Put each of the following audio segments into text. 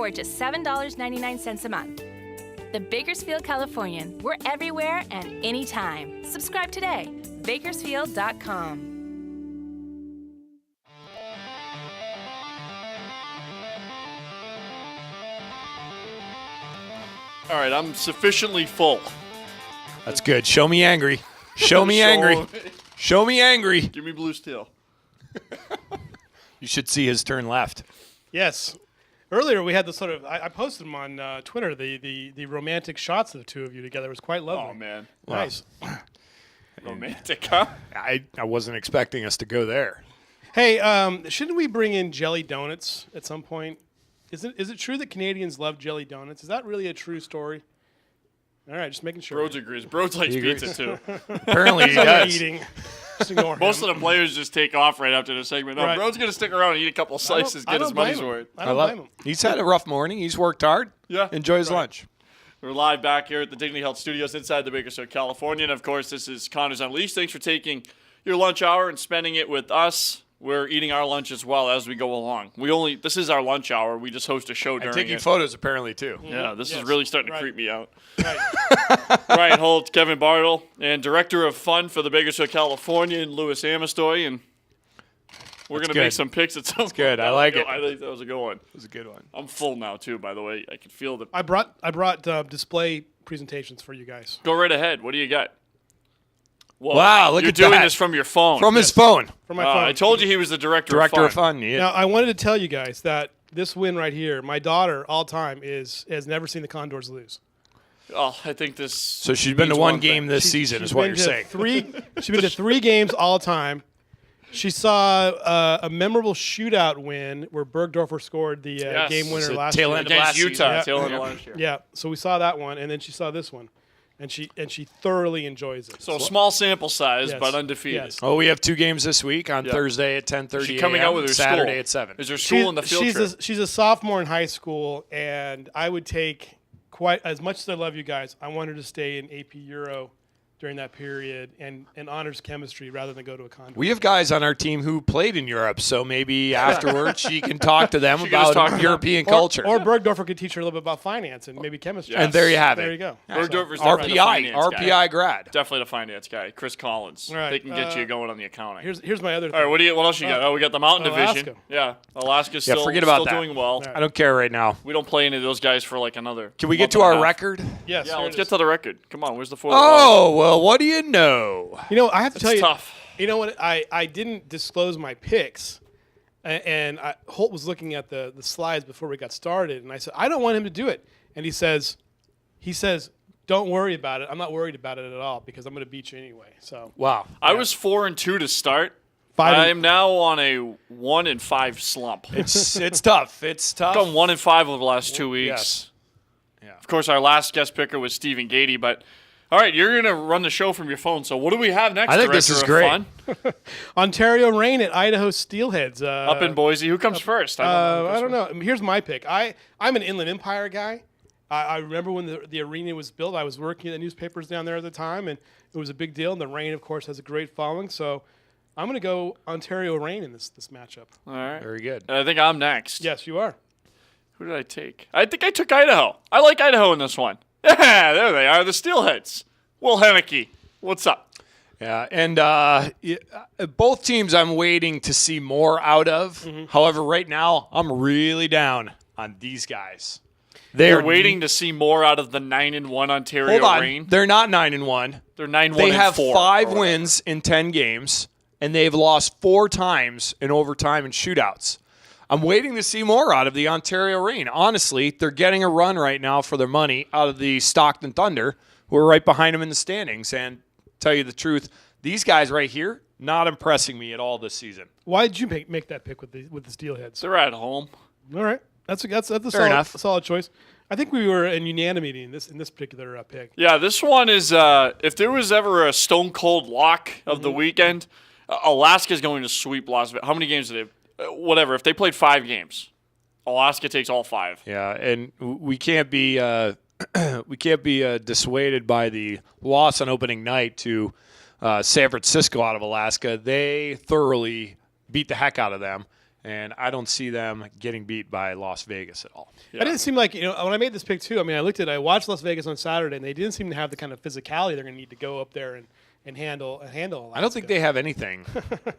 for just $7.99 a month. The Bakersfield Californian. We're everywhere and anytime. Subscribe today. Bakersfield.com. All right, I'm sufficiently full. That's good. Show me angry. Show me angry. Show me angry. Give me blue steel. You should see his turn left. Yes. Earlier we had the sort of I posted them on Twitter. The romantic shots of the two of you together. It was quite lovely. Oh man, Nice. romantic, huh? I wasn't expecting us to go there. Hey, shouldn't we bring in jelly donuts at some point? Is it true that Canadians love jelly donuts? Is that really a true story? All right, just making sure. Broads agrees. Broads likes pizza too. Apparently he He's not does. eating. Just ignore Most him. of the players just take off right after the segment. No, Right. Broad's gonna stick around and eat a couple slices, I get don't his money's blame him. worth. I don't blame him. He's had a rough morning. He's worked hard. Yeah. Enjoy his lunch. We're live back here at the Dignity Health Studios inside the Bakersfield, California. And, of course, this is Connors Unleashed. Thanks for taking your lunch hour and spending it with us. We're eating our lunch as well as we go along. This is our lunch hour. We just host a show during Taking it. photos apparently too. Yeah, this is Yes. really starting to Right. creep me out. Right. Ryan Holt, Kevin Bartle, and Director of Fun for the Bakersfield, California, and Louis Amistoy. And we're going to good. make some picks at some point. good. I like it. I think that was a good one. It was a good one. I'm full now, too, by the way. I can feel the... I brought display presentations for you guys. Go right ahead. What do you got? Whoa. Wow, look You're at doing that. this from your phone. From his phone. For my phone. I told you he was the director Director of of Fun. Fun. Yeah. Now, I wanted to tell you guys that this win right here, my daughter, all time, has never seen the Condors lose. Oh, I think this. So she's been to one game this season, She's is what been you're to saying. She's been to 3 games all time. She saw a memorable shootout win where Bergdorfer scored the Yes. game winner It's a last tail year. end of Against last Utah, season. tail end Yeah. of last year. Yeah, so we saw that one, and then she saw this one, and she thoroughly enjoys it. So small sample size, Yes. but undefeated. Yes. Oh, we have 2 games this week on Yeah. Thursday at 10:30 She coming out with her Saturday school. at 7. Is her school in the field trip? She's a sophomore in high school, and I would take quite as much as I love you guys. I want her to stay in AP Euro during that period and honors chemistry rather than go to a Condor. We have guys on our team who played in Europe, so maybe afterwards she can talk to them She can just about talk- European culture. Or Bergdorfer could teach her a little bit about finance and maybe chemistry. Yes. And there you have it. There you go. Bergdorfer's definitely the RPI, finance guy. RPI grad. Definitely the finance guy. Chris Collins. Right, They can get you going on the accounting. Here's my other thing. All right, what else you got? We got the Mountain Division. Alaska. Yeah, Alaska's Yeah, still, forget about still that. doing well. Right. I don't care right now. We don't play any of those guys for like another. Can we get month to and a our half. record? Yes. Yeah, here let's it get is. to the record. Come on, where's the 4? Oh, well, what do you know? You know, I have to tell It's you. tough. You know what? I didn't disclose my picks, and Holt was looking at the slides before we got started, and I said I don't want him to do it, and he says, don't worry about it. I'm not worried about it at all because I'm going to beat you anyway. So Wow. I was 4-2 to start. 5 I am now on a 1-5 slump. It's tough. It's tough. I've gone 1-5 over the last 2 weeks. Yes. Yeah. Of course, our last guest picker was Stephen Gady, but all right, you're going to run the show from your phone. So what do we have next? I think this Director is of great. Fun? Ontario Reign at Idaho Steelheads. Up in Boise. Who comes first? I don't know. Here's my pick. I'm an Inland Empire guy. I remember when the arena was built. I was working at the newspapers down there at the time, and it was a big deal. And the Reign, of course, has a great following. So I'm going to go Ontario Reign in this matchup. All right. Very good. And I think I'm next. Yes, you are. Who did I take? I think I took Idaho. I like Idaho in this one. Yeah, there they are, the Steelheads. Will Henneke, what's up? Yeah, and both teams I'm waiting to see more out of. However, right now, I'm really down on these guys. They're waiting to see more out of the 9-1 Ontario Hold on. Reign. They're not 9-1. They're 9-1 They have 4. 5 wins in 10 games, and they've lost 4 times in overtime and shootouts. I'm waiting to see more out of the Ontario Reign. Honestly, they're getting a run right now for their money out of the Stockton Thunder, who are right behind them in the standings. And tell you the truth, these guys right here, not impressing me at all this season. Why did you make that pick with the Steelheads? They're at home. All right, that's a Fair enough. solid choice. I think we were in unanimity in this particular pick. Yeah, this one is, if there was ever a stone cold lock of the weekend, Alaska's going to sweep Las Vegas. How many games did they? Whatever. If they played 5 games, Alaska takes all 5. Yeah, and we can't be dissuaded by the loss on opening night to San Francisco out of Alaska. They thoroughly beat the heck out of them, And I don't see them getting beat by Las Vegas at all. Yeah. I didn't seem like, when I made this pick too, I mean, I watched Las Vegas on Saturday, and they didn't seem to have the kind of physicality they're going to need to go up there and handle Alaska. I don't think they have anything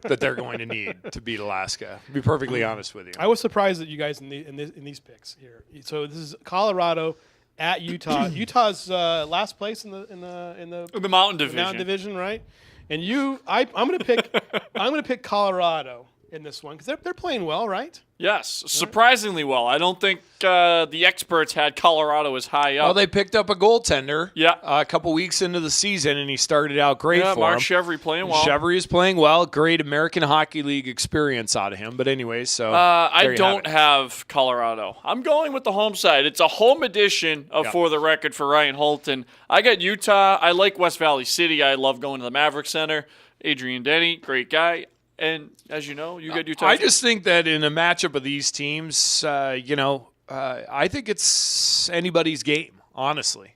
that they're going to need to beat Alaska, to be perfectly honest with you. I was surprised at you guys in these picks here. So this is Colorado at Utah. Utah's last place in the Mountain Division. Mountain Division, right? And I'm going to pick Colorado in this one because they're playing well, right? Yes, surprisingly well. I don't think the experts had Colorado as high up. Well, they picked up a goaltender a couple weeks into the season, and he started out great for Mark them. Chevry playing well. Chevry is playing well. Great American Hockey League experience out of him. But anyways, so I don't have Colorado. I'm going with the home side. It's a home edition of For the Record for Ryan Holton. I got Utah. I like West Valley City. I love going to the Maverick Center. Adrian Denny, great guy. And as you know, you got Utah. I just think that in a matchup of these teams, I think it's anybody's game, honestly.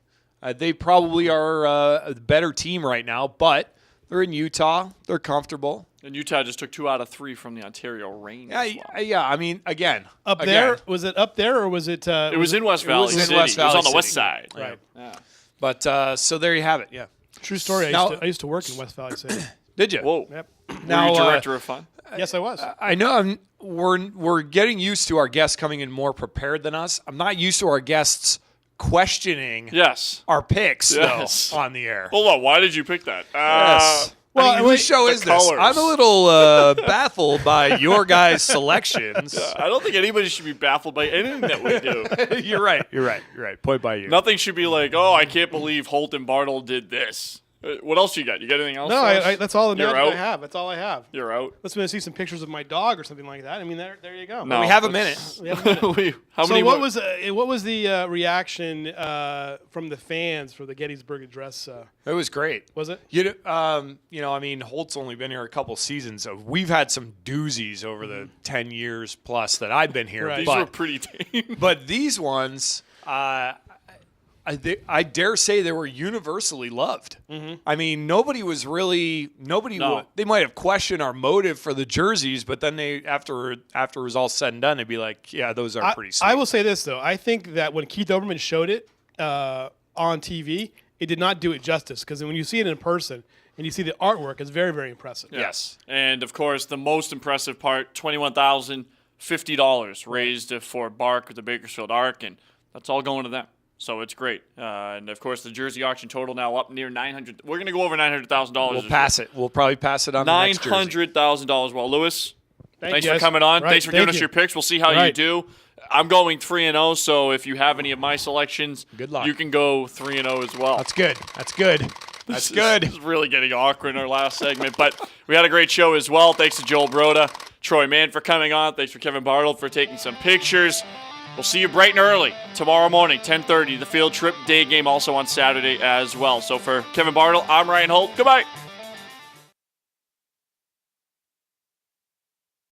They probably are a better team right now, but they're in Utah. They're comfortable. And Utah just took 2 out of 3 from the Ontario Rain. Yeah. I mean, again. There? Was it up there or was it? It was in West Valley City. It was on the west side. Right. Yeah. But so there you have it. Yeah. True story. I used to work in West Valley City. Did you? Whoa. Yep. Now, were you director of fun? Yes, I was. I know we're getting used to our guests coming in more prepared than us. I'm not used to our guests questioning our picks though on the air. Hold on, why did you pick that? Yes. Well, whose show is this? Colors. I'm a little baffled by your guys' selections. I don't think anybody should be baffled by anything that we do. You're right. Point by you. Nothing should be like, oh, I can't believe Holt and Bartle did this. What else you got? You got anything else? No, that's all the You're magic out? I have. That's all I have. You're out. Let's see some pictures of my dog or something like that. I mean, there you go. No, we have a minute. We have a minute. How many? What was the reaction from the fans for the Gettysburg Address? It was great. Was it? I mean, Holt's only been here a couple seasons, so we've had some doozies over the 10 years plus that I've been here. Right. These were pretty tame. But these ones, I dare say they were universally loved. Mm-hmm. I mean, nobody was really they might have questioned our motive for the jerseys, but then after it was all said and done, they'd be like, yeah, those are pretty sweet. I will say this though, I think that when Keith Olbermann showed it on TV, it did not do it justice because when you see it in person and you see the artwork, it's very, very impressive. Yes, and of course the most impressive part: $21,050 raised for Bark with the Bakersfield Arc, and that's all going to them. So it's great. And, of course, the jersey auction total now up near $900,000. We're going to go over $900,000. We'll pass it. We'll probably pass it on the next jersey. $900,000. Well, Lewis, thanks for coming on. Right. Thanks for giving us your picks. We'll see how you Right. do. I'm going 3-0, so if you have any of my selections, Good luck. you can go 3-0 as well. That's good. That's good. This is really getting awkward in our last segment, but we had a great show as well. Thanks to Joel Broda, Troy Mann for coming on. Thanks for Kevin Bartle for taking some pictures. We'll see you bright and early tomorrow morning, 10:30. The field trip day game also on Saturday as well. So for Kevin Bartle, I'm Ryan Holt. Goodbye.